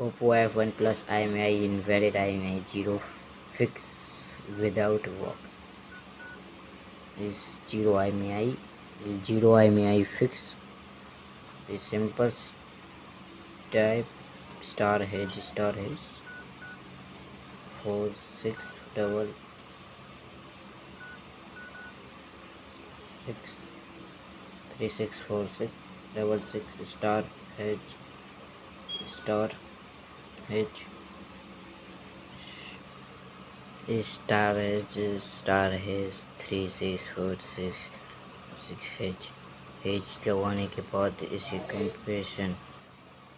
Oppo F1 plus imei invalid imei 0 fix without work is 0 imei fix is simple type star hedge 4666 star hedge star hedge 3646 H लगाने के बाद इसकी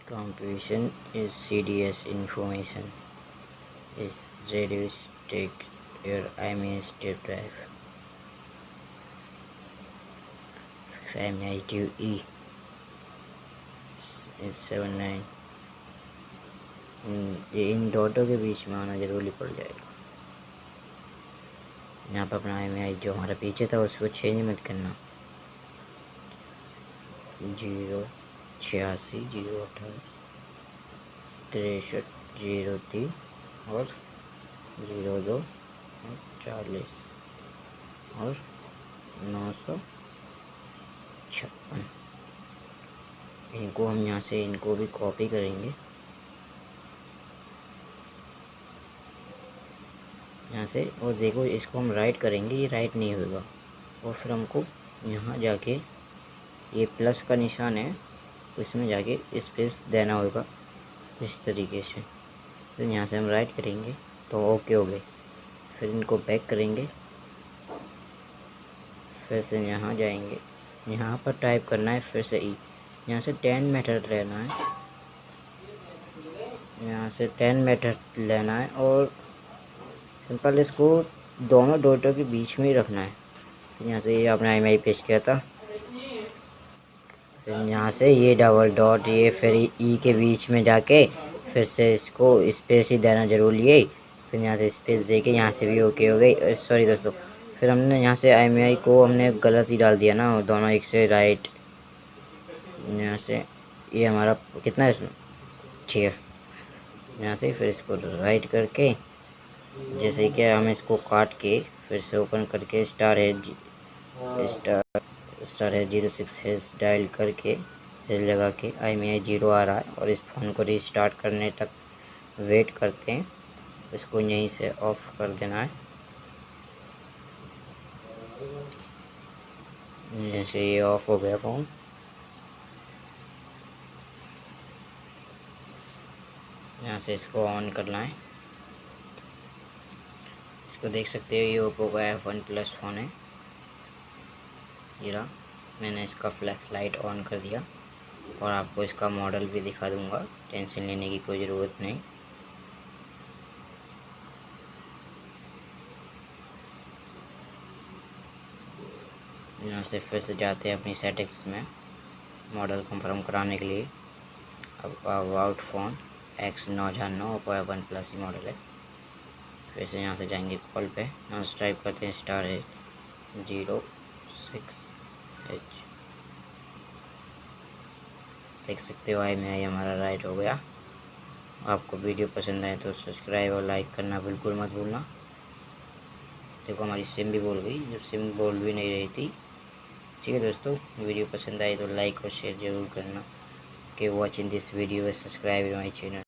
compression is CDS information is reduced take your imei step drive fix imei to E is 79 इन डॉटों के बीच में आना जरूरी पड़ जाएगा। यहाँ पर अपना imei जो हमारा पीछे था उसको चेंज मत करना 086 028 63 03 और 02 और 40 और 956 इनको हम यहाँ से इनको भी कॉपी करेंगे यहाँ से और देखो इसको हम राइट करेंगे, ये राइट नहीं होगा और फिर हमको यहाँ जाके ये प्लस का निशान है इसमें जाके स्पेस देना होगा इस तरीके से। फिर यहाँ से हम राइट करेंगे तो ओके हो गए। फिर इनको बैक करेंगे, फिर से यहाँ जाएंगे, यहाँ पर टाइप करना है फिर से ई, यहाँ से 10 मेथड लेना है, यहाँ से 10 मेथड लेना है और सिंपल इसको दोनों डॉटों के बीच में ही रखना है। यहाँ से ये अपना imei पेस्ट किया था, फिर यहाँ से ये डबल डॉट ये फिर ई के बीच में जाके फिर से इसको स्पेस ही देना जरूरी है। फिर यहाँ से स्पेस देके यहाँ से भी ओके हो गई। सॉरी दोस्तों, फिर हमने यहाँ से imei को हमने गलत ही डाल दिया ना, दोनों एक से राइट। यहाँ से ये हमारा कितना है इसमें 6, यहाँ से फिर इसको राइट करके जैसे कि हम इसको काट के फिर से ओपन करके स्टार है 06 है डायल करके हेज लगा के imei 0 आ रहा है और इस फ़ोन को रीस्टार्ट करने तक वेट करते हैं। इसको यहीं से ऑफ कर देना है। जैसे ये ऑफ हो गया फ़ोन, यहाँ से इसको ऑन करना है। इसको देख सकते हो ये ओप्पो का F1 प्लस फ़ोन है। ये रहा, मैंने इसका फ्लैश लाइट ऑन कर दिया और आपको इसका मॉडल भी दिखा दूंगा, टेंशन लेने की कोई ज़रूरत नहीं। यहाँ से फिर से जाते हैं अपनी सेटिंग्स में मॉडल कंफर्म कराने के लिए। अब about phone x9009 Oppo F1 plus he model है। फिर से यहाँ से जाएंगे कॉल पे, यहाँ से टाइप करते हैं स्टार है 06H। देख सकते हो imei हमारा राइट हो गया। आपको वीडियो पसंद आए तो सब्सक्राइब और लाइक करना बिल्कुल मत भूलना। देखो हमारी सिम भी बोल गई, जब सिम बोल भी नहीं रही थी। ठीक है दोस्तों, वीडियो पसंद आई तो लाइक और शेयर ज़रूर करना। के watching this video, subscribe my channel.